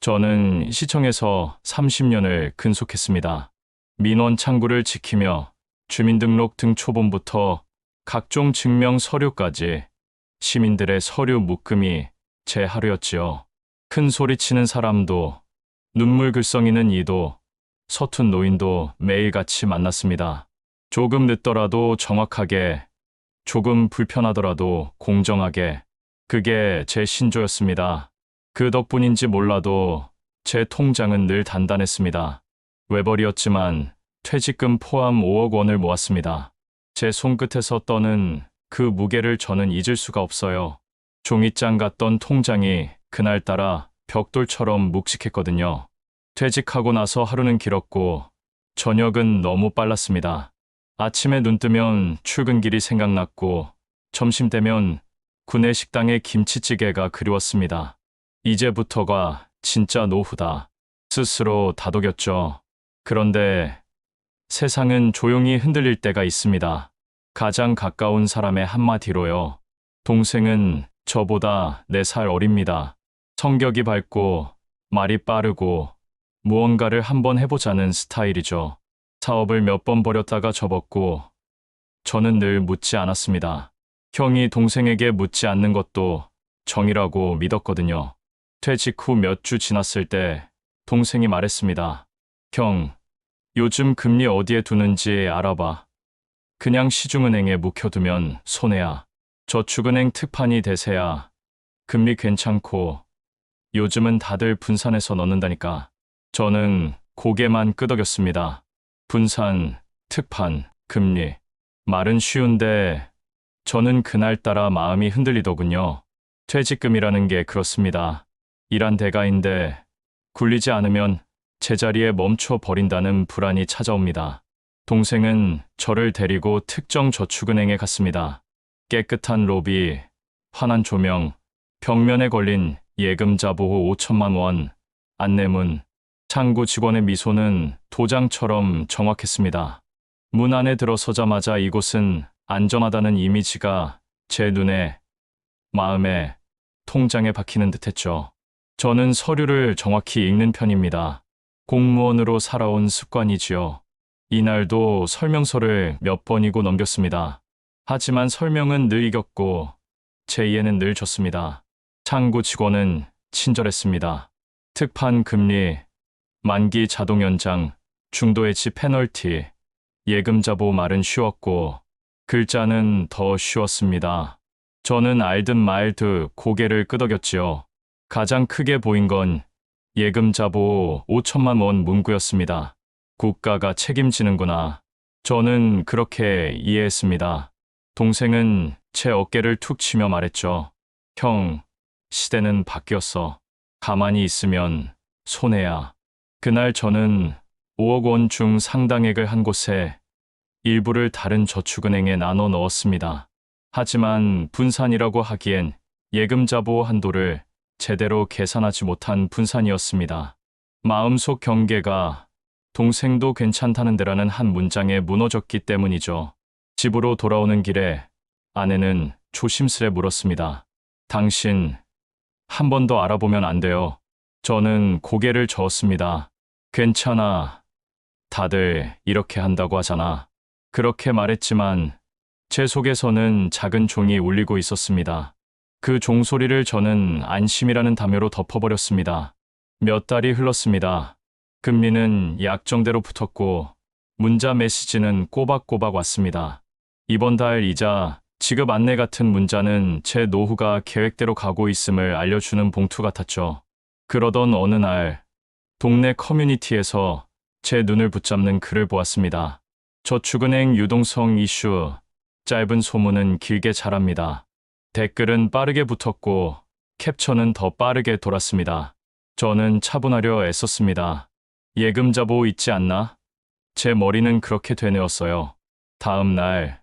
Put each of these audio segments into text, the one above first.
저는 시청에서 30년을 근속했습니다. 민원 창구를 지키며 주민등록 등 초본부터 각종 증명 서류까지 시민들의 서류 묶음이 제 하루였지요. 큰 소리치는 사람도, 눈물 글썽이는 이도, 서툰 노인도 매일같이 만났습니다. 조금 늦더라도 정확하게, 조금 불편하더라도 공정하게, 그게 제 신조였습니다. 그 덕분인지 몰라도 제 통장은 늘 단단했습니다. 외벌이었지만 퇴직금 포함 5억 원을 모았습니다. 제 손끝에서 떠는 그 무게를 저는 잊을 수가 없어요. 종이장 같던 통장이 그날따라 벽돌처럼 묵직했거든요. 퇴직하고 나서 하루는 길었고 저녁은 너무 빨랐습니다. 아침에 눈 뜨면 출근길이 생각났고 점심되면 구내 식당의 김치찌개가 그리웠습니다. 이제부터가 진짜 노후다. 스스로 다독였죠. 그런데 세상은 조용히 흔들릴 때가 있습니다. 가장 가까운 사람의 한마디로요. 동생은 저보다 4살 어립니다. 성격이 밝고 말이 빠르고 무언가를 한번 해보자는 스타일이죠. 사업을 몇 번 버렸다가 접었고 저는 늘 묻지 않았습니다. 형이 동생에게 묻지 않는 것도 정이라고 믿었거든요. 퇴직 후 몇 주 지났을 때 동생이 말했습니다. 형, 요즘 금리 어디에 두는지 알아봐. 그냥 시중은행에 묵혀두면 손해야. 저축은행 특판이 대세야. 금리 괜찮고 요즘은 다들 분산해서 넣는다니까. 저는 고개만 끄덕였습니다. 분산, 특판, 금리. 말은 쉬운데 저는 그날따라 마음이 흔들리더군요. 퇴직금이라는 게 그렇습니다. 일한 대가인데 굴리지 않으면 제자리에 멈춰 버린다는 불안이 찾아옵니다. 동생은 저를 데리고 특정 저축은행에 갔습니다. 깨끗한 로비, 환한 조명, 벽면에 걸린 예금자 보호 5천만 원, 안내문, 창구 직원의 미소는 도장처럼 정확했습니다. 문 안에 들어서자마자 이곳은 안전하다는 이미지가 제 눈에, 마음에, 통장에 박히는 듯했죠. 저는 서류를 정확히 읽는 편입니다. 공무원으로 살아온 습관이지요. 이날도 설명서를 몇 번이고 넘겼습니다. 하지만 설명은 늘 이겼고 제 이해는 늘 졌습니다. 창구 직원은 친절했습니다. 특판 금리, 만기 자동 연장, 중도 해지 페널티, 예금자 보호 말은 쉬웠고 글자는 더 쉬웠습니다. 저는 알듯 말듯 고개를 끄덕였지요. 가장 크게 보인 건 예금자 보호 5천만 원 문구였습니다. 국가가 책임지는구나. 저는 그렇게 이해했습니다. 동생은 제 어깨를 툭 치며 말했죠. 형, 시대는 바뀌었어. 가만히 있으면 손해야. 그날 저는 5억 원 중 상당액을 한 곳에 일부를 다른 저축은행에 나눠 넣었습니다. 하지만 분산이라고 하기엔 예금자 보호 한도를 제대로 계산하지 못한 분산이었습니다. 마음속 경계가 동생도 괜찮다는 데라는 한 문장에 무너졌기 때문이죠. 집으로 돌아오는 길에 아내는 조심스레 물었습니다. 당신, 한 번 더 알아보면 안 돼요. 저는 고개를 저었습니다. 괜찮아. 다들 이렇게 한다고 하잖아. 그렇게 말했지만 제 속에서는 작은 종이 울리고 있었습니다. 그 종소리를 저는 안심이라는 담요로 덮어버렸습니다. 몇 달이 흘렀습니다. 금리는 약정대로 붙었고 문자 메시지는 꼬박꼬박 왔습니다. 이번 달 이자, 지급 안내 같은 문자는 제 노후가 계획대로 가고 있음을 알려주는 봉투 같았죠. 그러던 어느 날 동네 커뮤니티에서 제 눈을 붙잡는 글을 보았습니다. 저축은행 유동성 이슈, 짧은 소문은 길게 자랍니다. 댓글은 빠르게 붙었고 캡처는 더 빠르게 돌았습니다. 저는 차분하려 애썼습니다. 예금자 보호 있지 않나? 제 머리는 그렇게 되뇌었어요. 다음 날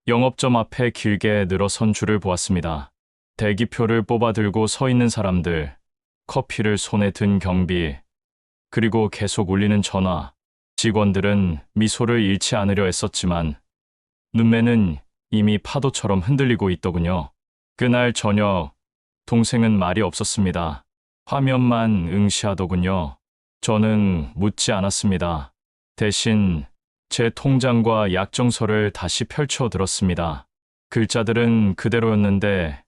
영업점 앞에 길게 늘어선 줄을 보았습니다. 대기표를 뽑아 들고 서 있는 사람들, 커피를 손에 든 경비, 그리고 계속 울리는 전화. 직원들은 미소를 잃지 않으려 애썼지만 눈매는 이미 파도처럼 흔들리고 있더군요. 그날 저녁 동생은 말이 없었습니다. 화면만 응시하더군요. 저는 묻지 않았습니다. 대신 제 통장과 약정서를 다시 펼쳐 들었습니다. 글자들은 그대로였는데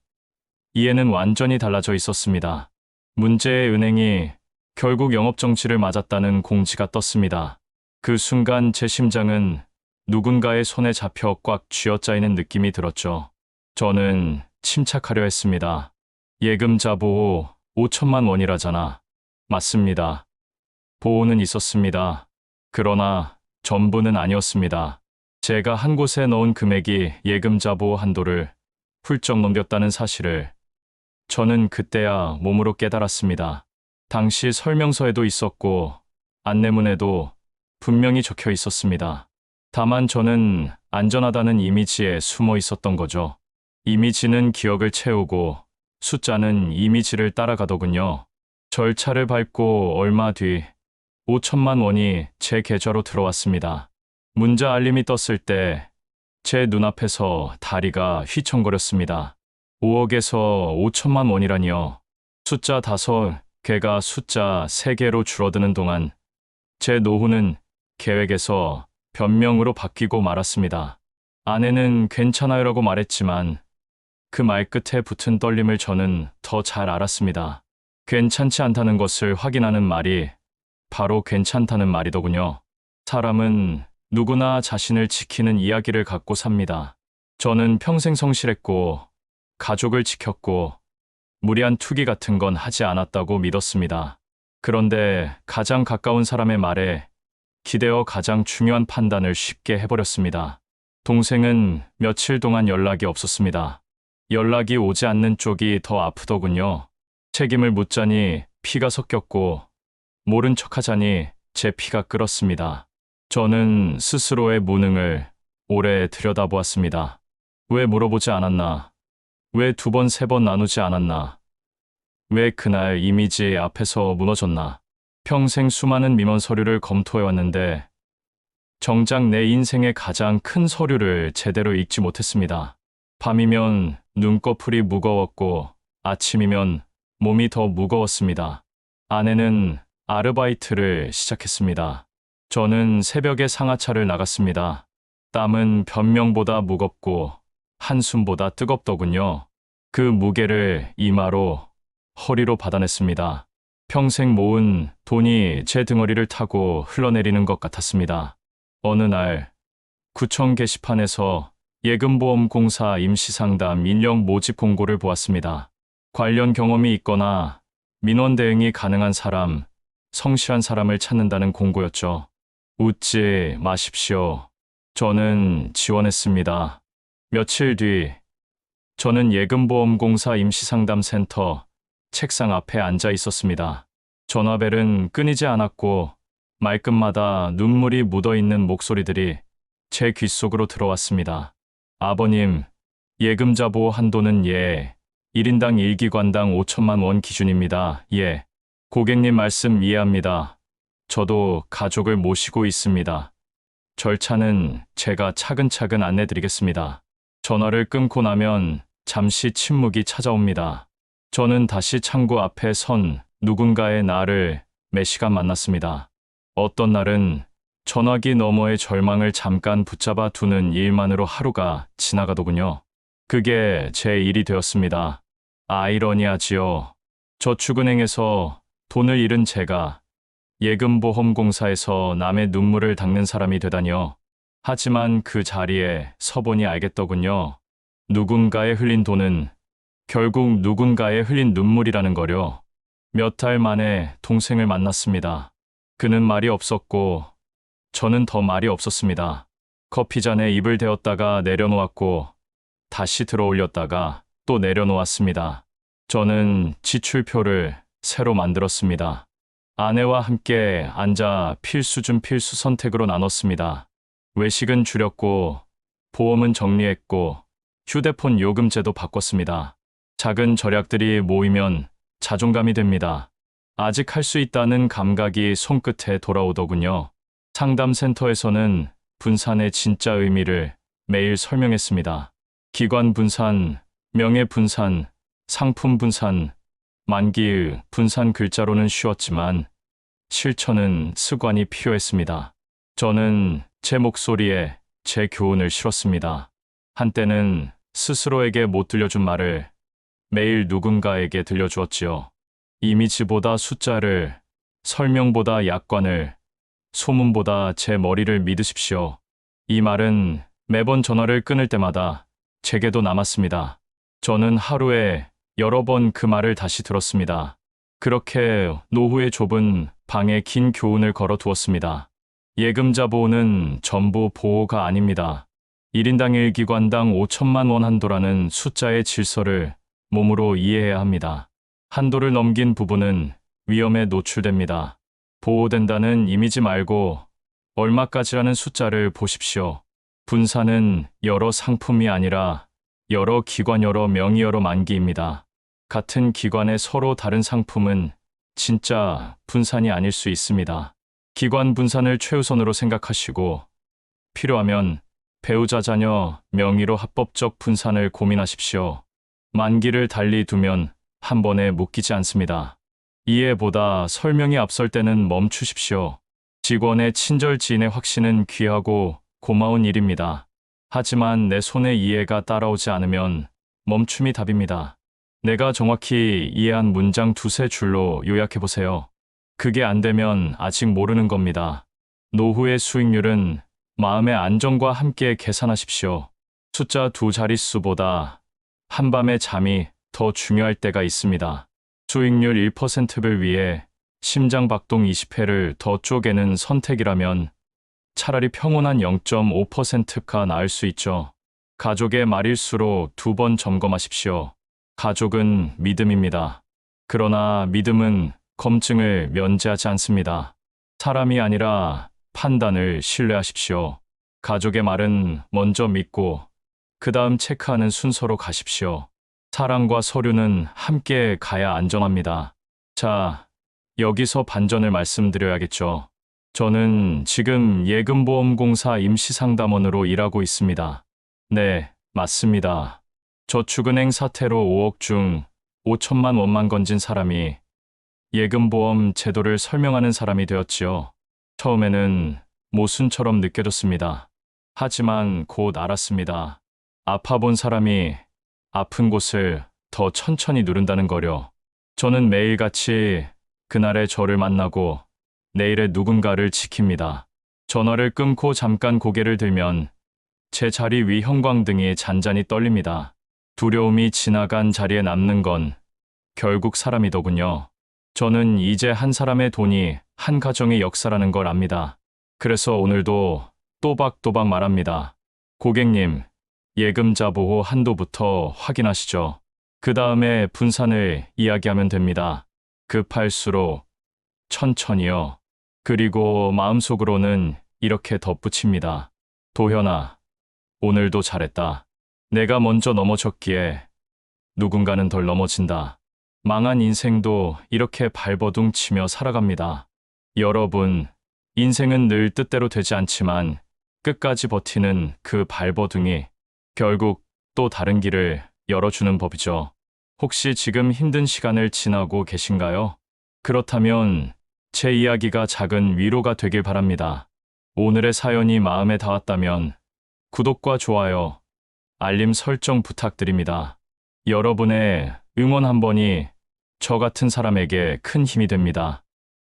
이해는 완전히 달라져 있었습니다. 문제의 은행이 결국 영업정지를 맞았다는 공지가 떴습니다. 그 순간 제 심장은 누군가의 손에 잡혀 꽉 쥐어짜이는 느낌이 들었죠. 저는 침착하려 했습니다. 예금자 보호 5천만 원이라잖아. 맞습니다. 보호는 있었습니다. 그러나 전부는 아니었습니다. 제가 한 곳에 넣은 금액이 예금자 보호 한도를 훌쩍 넘겼다는 사실을 저는 그때야 몸으로 깨달았습니다. 당시 설명서에도 있었고 안내문에도 분명히 적혀 있었습니다. 다만 저는 안전하다는 이미지에 숨어 있었던 거죠. 이미지는 기억을 채우고 숫자는 이미지를 따라가더군요. 절차를 밟고 얼마 뒤 5천만 원이 제 계좌로 들어왔습니다. 문자 알림이 떴을 때 제 눈앞에서 다리가 휘청거렸습니다. 5억에서 5천만 원이라니요. 숫자 5개가 숫자 3개로 줄어드는 동안 제 노후는 계획에서 변명으로 바뀌고 말았습니다. 아내는 괜찮아요라고 말했지만 그 말끝에 붙은 떨림을 저는 더 잘 알았습니다. 괜찮지 않다는 것을 확인하는 말이 바로 괜찮다는 말이더군요. 사람은 누구나 자신을 지키는 이야기를 갖고 삽니다. 저는 평생 성실했고 가족을 지켰고 무리한 투기 같은 건 하지 않았다고 믿었습니다. 그런데 가장 가까운 사람의 말에 기대어 가장 중요한 판단을 쉽게 해버렸습니다. 동생은 며칠 동안 연락이 없었습니다. 연락이 오지 않는 쪽이 더 아프더군요. 책임을 묻자니 피가 섞였고 모른 척하자니 제 피가 끓었습니다. 저는 스스로의 무능을 오래 들여다보았습니다. 왜 물어보지 않았나? 왜 2번, 3번 나누지 않았나? 왜 그날 이미지 앞에서 무너졌나? 평생 수많은 민원 서류를 검토해왔는데 정작 내 인생의 가장 큰 서류를 제대로 읽지 못했습니다. 밤이면 눈꺼풀이 무거웠고 아침이면 몸이 더 무거웠습니다. 아내는 아르바이트를 시작했습니다. 저는 새벽에 상하차를 나갔습니다. 땀은 변명보다 무겁고 한숨보다 뜨겁더군요. 그 무게를 이마로, 허리로 받아냈습니다. 평생 모은 돈이 제 등허리를 타고 흘러내리는 것 같았습니다. 어느 날 구청 게시판에서 예금보험공사 임시상담 인력 모집 공고를 보았습니다. 관련 경험이 있거나 민원 대응이 가능한 사람, 성실한 사람을 찾는다는 공고였죠. 웃지 마십시오. 저는 지원했습니다. 며칠 뒤 저는 예금보험공사 임시상담센터 책상 앞에 앉아 있었습니다. 전화벨은 끊이지 않았고 말끝마다 눈물이 묻어있는 목소리들이 제 귓속으로 들어왔습니다. 아버님, 예금자 보호 한도는 1인당 1기관당 5천만 원 기준입니다. 고객님 말씀 이해합니다. 저도 가족을 모시고 있습니다. 절차는 제가 차근차근 안내드리겠습니다. 전화를 끊고 나면 잠시 침묵이 찾아옵니다. 저는 다시 창구 앞에 선 누군가의 나를 매 시간 만났습니다. 어떤 날은 전화기 너머의 절망을 잠깐 붙잡아 두는 일만으로 하루가 지나가더군요. 그게 제 일이 되었습니다. 아이러니하지요. 저축은행에서 돈을 잃은 제가 예금보험공사에서 남의 눈물을 닦는 사람이 되다니요. 하지만 그 자리에 서보니 알겠더군요. 누군가의 흘린 돈은 결국 누군가의 흘린 눈물이라는 거요. 몇 달 만에 동생을 만났습니다. 그는 말이 없었고 저는 더 말이 없었습니다. 커피잔에 입을 대었다가 내려놓았고 다시 들어 올렸다가 또 내려놓았습니다. 저는 지출표를 새로 만들었습니다. 아내와 함께 앉아 필수 중 필수 선택으로 나눴습니다. 외식은 줄였고 보험은 정리했고 휴대폰 요금제도 바꿨습니다. 작은 절약들이 모이면 자존감이 됩니다. 아직 할 수 있다는 감각이 손끝에 돌아오더군요. 상담센터에서는 분산의 진짜 의미를 매일 설명했습니다. 기관 분산, 명예 분산, 상품 분산, 만기 분산 글자로는 쉬웠지만 실천은 습관이 필요했습니다. 저는 제 목소리에 제 교훈을 실었습니다. 한때는 스스로에게 못 들려준 말을 매일 누군가에게 들려주었지요. 이미지보다 숫자를, 설명보다 약관을, 소문보다 제 머리를 믿으십시오. 이 말은 매번 전화를 끊을 때마다 제게도 남았습니다. 저는 하루에 여러 번 그 말을 다시 들었습니다. 그렇게 노후의 좁은 방에 긴 교훈을 걸어 두었습니다. 예금자 보호는 전부 보호가 아닙니다. 1인당 1기관당 5천만 원 한도라는 숫자의 질서를 몸으로 이해해야 합니다. 한도를 넘긴 부분은 위험에 노출됩니다. 보호된다는 이미지 말고 얼마까지라는 숫자를 보십시오. 분산은 여러 상품이 아니라 여러 기관, 여러 명의, 여러 만기입니다. 같은 기관의 서로 다른 상품은 진짜 분산이 아닐 수 있습니다. 기관 분산을 최우선으로 생각하시고 필요하면 배우자, 자녀, 명의로 합법적 분산을 고민하십시오. 만기를 달리 두면 한 번에 묶이지 않습니다. 이해보다 설명이 앞설 때는 멈추십시오. 직원의 친절, 지인의 확신은 귀하고 고마운 일입니다. 하지만 내 손에 이해가 따라오지 않으면 멈춤이 답입니다. 내가 정확히 이해한 문장 두세 줄로 요약해보세요. 그게 안 되면 아직 모르는 겁니다. 노후의 수익률은 마음의 안정과 함께 계산하십시오. 숫자 두 자릿수보다 한밤의 잠이 더 중요할 때가 있습니다. 수익률 1%를 위해 심장 박동 20회를 더 쪼개는 선택이라면 차라리 평온한 0.5%가 나을 수 있죠. 가족의 말일수로 2번 점검하십시오. 가족은 믿음입니다. 그러나 믿음은 검증을 면제하지 않습니다. 사람이 아니라 판단을 신뢰하십시오. 가족의 말은 먼저 믿고 그 다음 체크하는 순서로 가십시오. 사랑과 서류는 함께 가야 안전합니다. 자, 여기서 반전을 말씀드려야겠죠. 저는 지금 예금보험공사 임시상담원으로 일하고 있습니다. 네, 맞습니다. 저축은행 사태로 5억 중 5천만 원만 건진 사람이 예금보험 제도를 설명하는 사람이 되었지요. 처음에는 모순처럼 느껴졌습니다. 하지만 곧 알았습니다. 아파본 사람이 아픈 곳을 더 천천히 누른다는 거려. 저는 매일같이 그날의 저를 만나고 내일의 누군가를 지킵니다. 전화를 끊고 잠깐 고개를 들면 제 자리 위 형광등이 잔잔히 떨립니다. 두려움이 지나간 자리에 남는 건 결국 사람이더군요. 저는 이제 한 사람의 돈이 한 가정의 역사라는 걸 압니다. 그래서 오늘도 또박또박 말합니다. 고객님, 예금자 보호 한도부터 확인하시죠. 그 다음에 분산을 이야기하면 됩니다. 급할수록 천천히요. 그리고 마음속으로는 이렇게 덧붙입니다. 도현아, 오늘도 잘했다. 내가 먼저 넘어졌기에 누군가는 덜 넘어진다. 망한 인생도 이렇게 발버둥 치며 살아갑니다. 여러분, 인생은 늘 뜻대로 되지 않지만 끝까지 버티는 그 발버둥이 결국 또 다른 길을 열어주는 법이죠. 혹시 지금 힘든 시간을 지나고 계신가요? 그렇다면 제 이야기가 작은 위로가 되길 바랍니다. 오늘의 사연이 마음에 닿았다면 구독과 좋아요, 알림 설정 부탁드립니다. 여러분의 응원 한 번이 저 같은 사람에게 큰 힘이 됩니다.